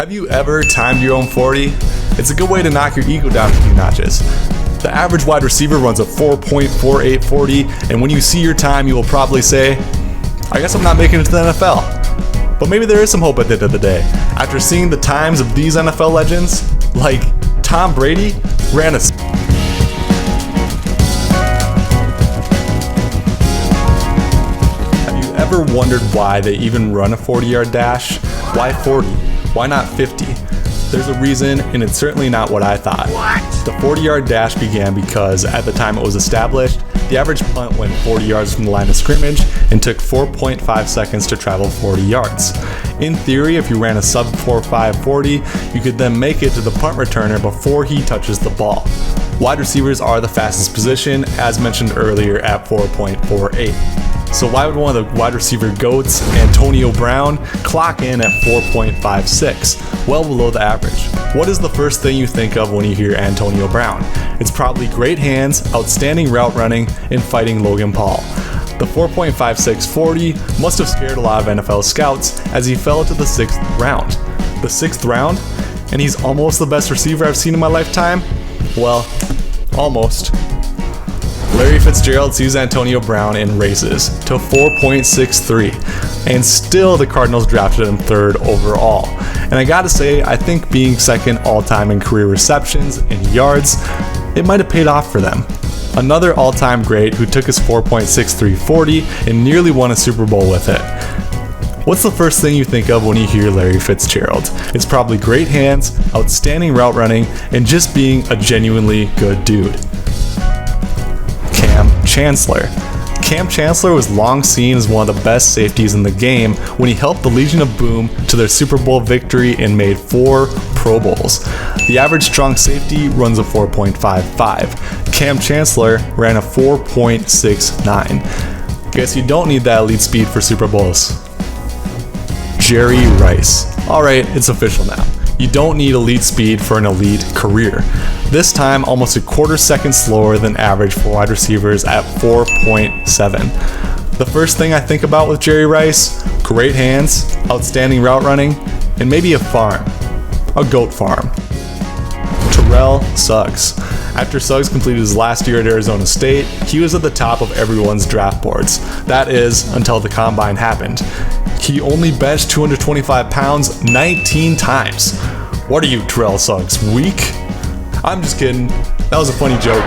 Have you ever timed your own 40? It's a good way to knock your ego down a few notches. The average wide receiver runs a 4.48 40, and when you see your time, you will probably say, I guess I'm not making it to the NFL. But maybe there is some hope at the end of the day. After seeing the times of these NFL legends, like Tom Brady ran a... Have you ever wondered why they even run a 40-yard dash? Why 40? Why not 50? There's a reason, and it's certainly not what I thought. The 40-yard dash began because, at the time it was established, the average punt went 40 yards from the line of scrimmage and took 4.5 seconds to travel 40 yards. In theory, if you ran a sub 4.5 40, you could then make it to the punt returner before he touches the ball. Wide receivers are the fastest position, as mentioned earlier, at 4.48. So why would one of the wide receiver GOATs, Antonio Brown, clock in at 4.56, well below the average? What is the first thing you think of when you hear Antonio Brown? It's probably great hands, outstanding route running, and fighting Logan Paul. The 4.56 40 must have scared a lot of NFL scouts as he fell to the 6th round. The 6th round? And he's almost the best receiver I've seen in my lifetime? Well, almost. Larry Fitzgerald sees Antonio Brown and raises to 4.63, and still the Cardinals drafted him 3rd overall. And I gotta say, I think being 2nd all-time in career receptions and yards, it might have paid off for them. Another all-time great who took his 4.63 40 and nearly won a Super Bowl with it. What's the first thing you think of when you hear Larry Fitzgerald? It's probably great hands, outstanding route running, and just being a genuinely good dude. Kam Chancellor. Kam Chancellor was long seen as one of the best safeties in the game when he helped the Legion of Boom to their Super Bowl victory and made 4 Pro Bowls. The average strong safety runs a 4.55. Kam Chancellor ran a 4.69. Guess you don't need that elite speed for Super Bowls. Jerry Rice. Alright, it's official now. You don't need elite speed for an elite career. This time, almost a quarter second slower than average for wide receivers at 4.7. The first thing I think about with Jerry Rice, great hands, outstanding route running, and maybe a farm. A goat farm. Terrell Suggs. After Suggs completed his last year at Arizona State, he was at the top of everyone's draft boards. That is, until the combine happened. He only benched 225 pounds 19 times. What are you, Terrell Suggs, weak? I'm just kidding. That was a funny joke.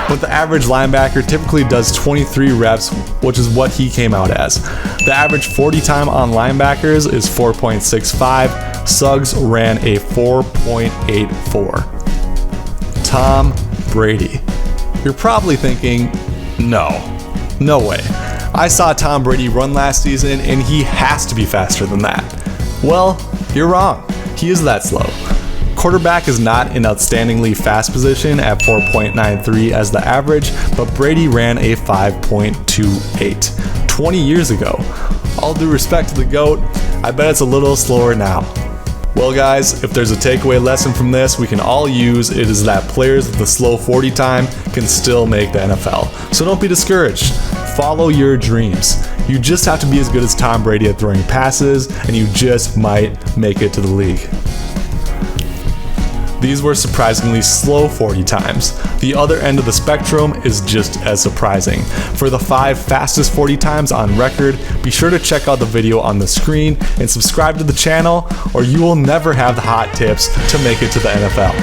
But the average linebacker typically does 23 reps, which is what he came out as. The average 40 time on linebackers is 4.65. Suggs ran a 4.84. Tom Brady. You're probably thinking, no way. I saw Tom Brady run last season and he has to be faster than that. Well, you're wrong. He is that slow. Quarterback is not an outstandingly fast position at 4.93 as the average, but Brady ran a 5.28 20 years ago. All due respect to the GOAT, I bet it's a little slower now. Well guys, if there's a takeaway lesson from this we can all use, it is that players with the slow 40 time can still make the NFL. So don't be discouraged. Follow your dreams. You just have to be as good as Tom Brady at throwing passes, and you just might make it to the league. These were surprisingly slow 40 times. The other end of the spectrum is just as surprising. For the 5 fastest 40 times on record, be sure to check out the video on the screen and subscribe to the channel, or you will never have the hot tips to make it to the NFL.